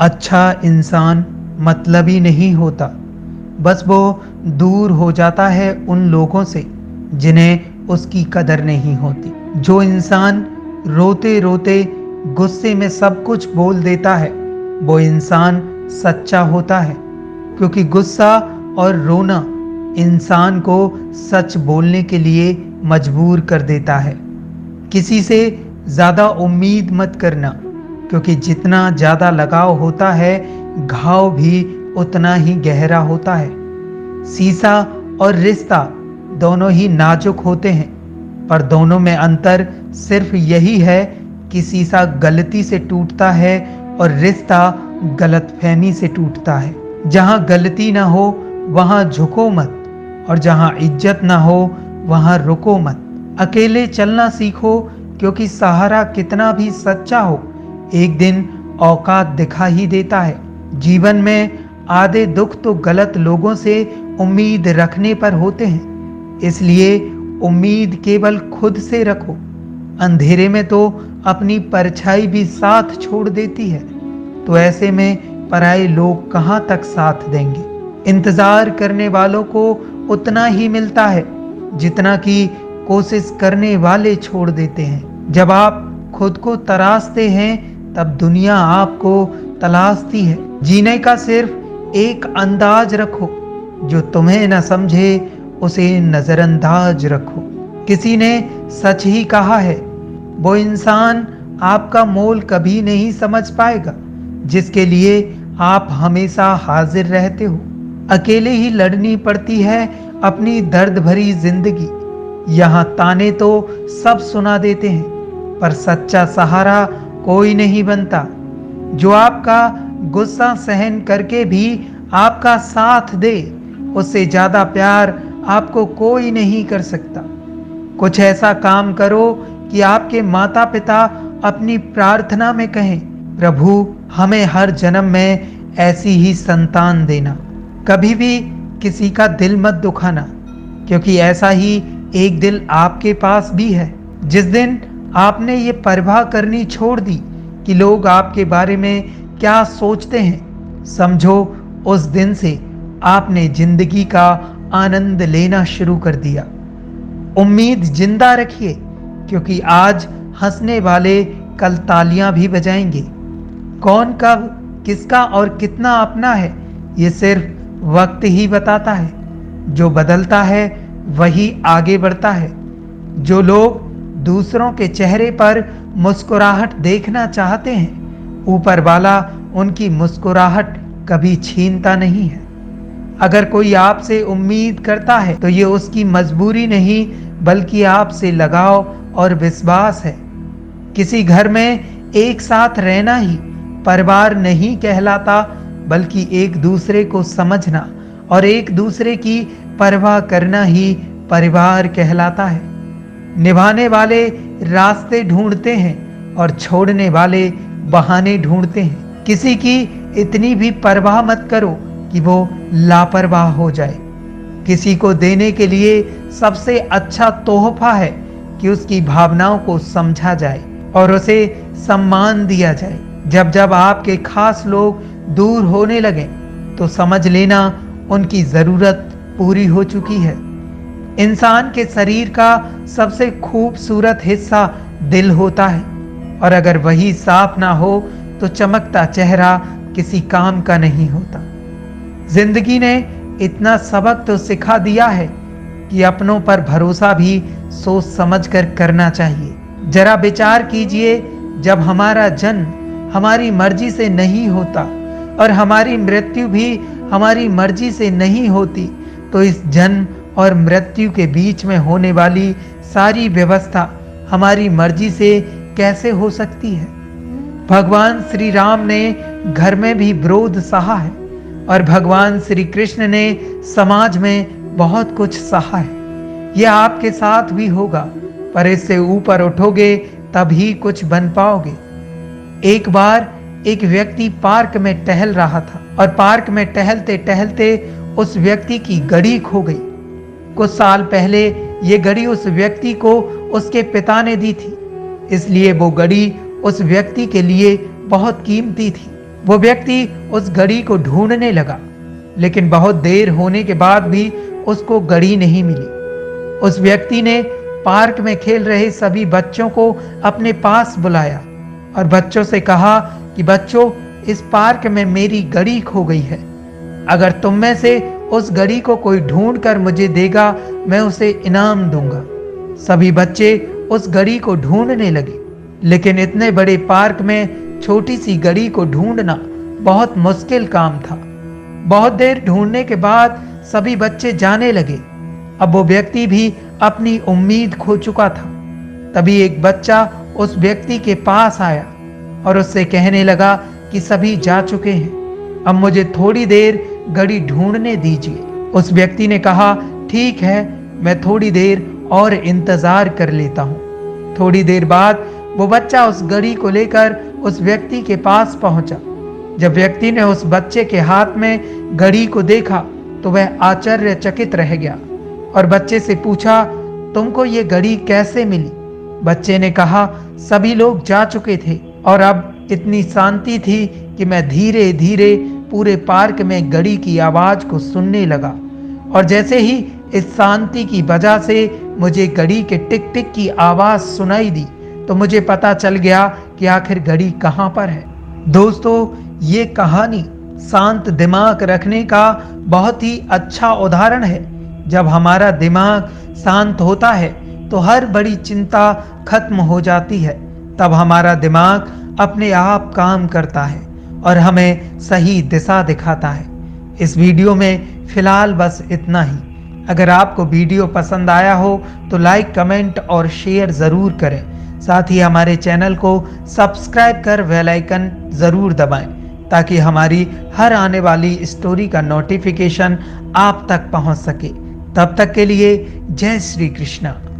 अच्छा इंसान मतलबी नहीं होता, बस वो दूर हो जाता है उन लोगों से जिन्हें उसकी कदर नहीं होती। जो इंसान रोते रोते गुस्से में सब कुछ बोल देता है, वो इंसान सच्चा होता है, क्योंकि गुस्सा और रोना इंसान को सच बोलने के लिए मजबूर कर देता है। किसी से ज्यादा उम्मीद मत करना, क्योंकि जितना ज्यादा लगाव होता है, घाव भी उतना ही गहरा होता है। शीशा और रिश्ता दोनों ही नाजुक होते हैं, पर दोनों में अंतर सिर्फ यही है कि शीशा गलती से टूटता है और रिश्ता गलतफहमी से टूटता है। जहां गलती ना हो वहां झुको मत, और जहां इज्जत ना हो वहां रुको मत। अकेले चलना सीखो, क्योंकि सहारा कितना भी सच्चा हो, एक दिन औकात दिखा ही देता है। जीवन में आधे दुख तो गलत लोगों से उम्मीद रखने पर होते हैं, इसलिए उम्मीद केवल खुद से रखो। अंधेरे में तो अपनी परछाई भी साथ छोड़ देती है, तो ऐसे में पराये लोग कहां तक साथ देंगे। इंतजार करने वालों को उतना ही मिलता है जितना कि कोशिश करने वाले छोड़ देते हैं। जब आप खुद को तराशते हैं, तब दुनिया आपको तलाशती है। जीने का सिर्फ एक अंदाज रखो, जो तुम्हें न समझे उसे नजरअंदाज रखो। किसी ने सच ही कहा है, वो इंसान आपका मोल कभी नहीं समझ पाएगा जिसके लिए आप हमेशा हाजिर रहते हो। अकेले ही लड़नी पड़ती है अपनी दर्द भरी जिंदगी। यहाँ ताने तो सब सुना देते हैं, पर सच्चा सहारा कोई नहीं बनता। जो आपका गुस्सा सहन करके भी आपका साथ दे, उससे ज्यादा प्यार आपको कोई नहीं कर सकता। कुछ ऐसा काम करो कि आपके माता पिता अपनी प्रार्थना में कहें, प्रभु हमें हर जन्म में ऐसी ही संतान देना। कभी भी किसी का दिल मत दुखाना, क्योंकि ऐसा ही एक दिल आपके पास भी है। जिस दिन आपने ये परवाह करनी छोड़ दी कि लोग आपके बारे में क्या सोचते हैं, समझो उस दिन से आपने जिंदगी का आनंद लेना शुरू कर दिया। उम्मीद जिंदा रखिए, क्योंकि आज हंसने वाले कल तालियां भी बजाएंगे। कौन कब किसका और कितना अपना है, ये सिर्फ वक्त ही बताता है। जो बदलता है वही आगे बढ़ता है। जो लोग दूसरों के चेहरे पर मुस्कुराहट देखना चाहते हैं, ऊपर वाला उनकी मुस्कुराहट कभी छीनता नहीं है। अगर कोई आपसे उम्मीद करता है, तो ये उसकी मजबूरी नहीं, बल्कि आपसे लगाव और विश्वास है। किसी घर में एक साथ रहना ही परिवार नहीं कहलाता, बल्कि एक दूसरे को समझना और एक दूसरे की परवाह करना ही परिवार कहलाता है। निभाने वाले रास्ते ढूंढते हैं और छोड़ने वाले बहाने ढूंढते हैं। किसी की इतनी भी परवाह मत करो कि वो लापरवाह हो जाए। किसी को देने के लिए सबसे अच्छा तोहफा है कि उसकी भावनाओं को समझा जाए और उसे सम्मान दिया जाए। जब जब आपके खास लोग दूर होने लगे, तो समझ लेना उनकी जरूरत पूरी हो चुकी है। इंसान के शरीर का सबसे खूबसूरत हिस्सा दिल होता है, और अगर वही साफ ना हो तो चमकता चेहरा किसी काम का नहीं होता। जिंदगी ने इतना सबक तो सिखा दिया है कि अपनों पर भरोसा भी सोच समझकर करना चाहिए। जरा विचार कीजिए, जब हमारा जन्म हमारी मर्जी से नहीं होता और हमारी मृत्यु भी हमारी मर्जी से नहीं होती, तो इस जन्म और मृत्यु के बीच में होने वाली सारी व्यवस्था हमारी मर्जी से कैसे हो सकती है। भगवान श्री राम ने घर में भी विरोध सहा है, और भगवान श्री कृष्ण ने समाज में बहुत कुछ सहा है। यह आपके साथ भी होगा, पर इससे ऊपर उठोगे तभी कुछ बन पाओगे। एक बार एक व्यक्ति पार्क में टहल रहा था, और पार्क में टहलते टहलते उस व्यक्ति की घड़ी खो गई। कुछ साल पहले ये घड़ी उस व्यक्ति को उसके पिता ने दी थी, इसलिए वो घड़ी उस व्यक्ति के लिए बहुत कीमती थी। वो व्यक्ति उस घड़ी को ढूंढने लगा, लेकिन बहुत देर होने के बाद भी उसको घड़ी नहीं मिली। उस व्यक्ति ने पार्क में खेल रहे सभी बच्चों को अपने पास बुलाया और बच्चों से कहा कि बच्चों, इस पार्क में मेरी घड़ी खो गई है। अगर तुम में से उस घड़ी को कोई ढूंढ कर मुझे देगा, मैं उसे इनाम दूंगा। सभी बच्चे उस घड़ी को ढूंढने लगे, लेकिन इतने बड़े पार्क में छोटी सी घड़ी को ढूंढना बहुत मुश्किल काम था। बहुत देर ढूंढने के बाद सभी बच्चे जाने लगे। अब वो व्यक्ति भी अपनी उम्मीद खो चुका था। तभी एक बच्चा उस व्यक्ति के पास आया और उससे कहने लगा कि सभी जा चुके हैं, अब मुझे थोड़ी देर घड़ी ढूंढने दीजिए। उस व्यक्ति ने कहा, ठीक है, मैं थोड़ी देर और इंतजार कर लेता हूँ। थोड़ी देर बाद वो बच्चा उस घड़ी को लेकर उस व्यक्ति के पास पहुंचा। जब व्यक्ति ने उस बच्चे के हाथ में घड़ी को देखा तो वह आश्चर्यचकित रह गया और बच्चे से पूछा, तुमको ये घड़ी कैसे मिली? बच्चे ने कहा, सभी लोग जा चुके थे और अब इतनी शांति थी कि मैं धीरे धीरे पूरे पार्क में घड़ी की आवाज को सुनने लगा, और जैसे ही इस शांति की वजह से मुझे घड़ी के टिक टिक की आवाज सुनाई दी तो मुझे पता चल गया कि आखिर घड़ी कहाँ पर है। दोस्तों, ये कहानी शांत दिमाग रखने का बहुत ही अच्छा उदाहरण है। जब हमारा दिमाग शांत होता है तो हर बड़ी चिंता खत्म हो जाती है। तब हमारा दिमाग अपने आप काम करता है और हमें सही दिशा दिखाता है। इस वीडियो में फिलहाल बस इतना ही। अगर आपको वीडियो पसंद आया हो तो लाइक, कमेंट और शेयर ज़रूर करें। साथ ही हमारे चैनल को सब्सक्राइब कर बेल आइकन ज़रूर दबाएं ताकि हमारी हर आने वाली स्टोरी का नोटिफिकेशन आप तक पहुंच सके। तब तक के लिए जय श्री कृष्णा।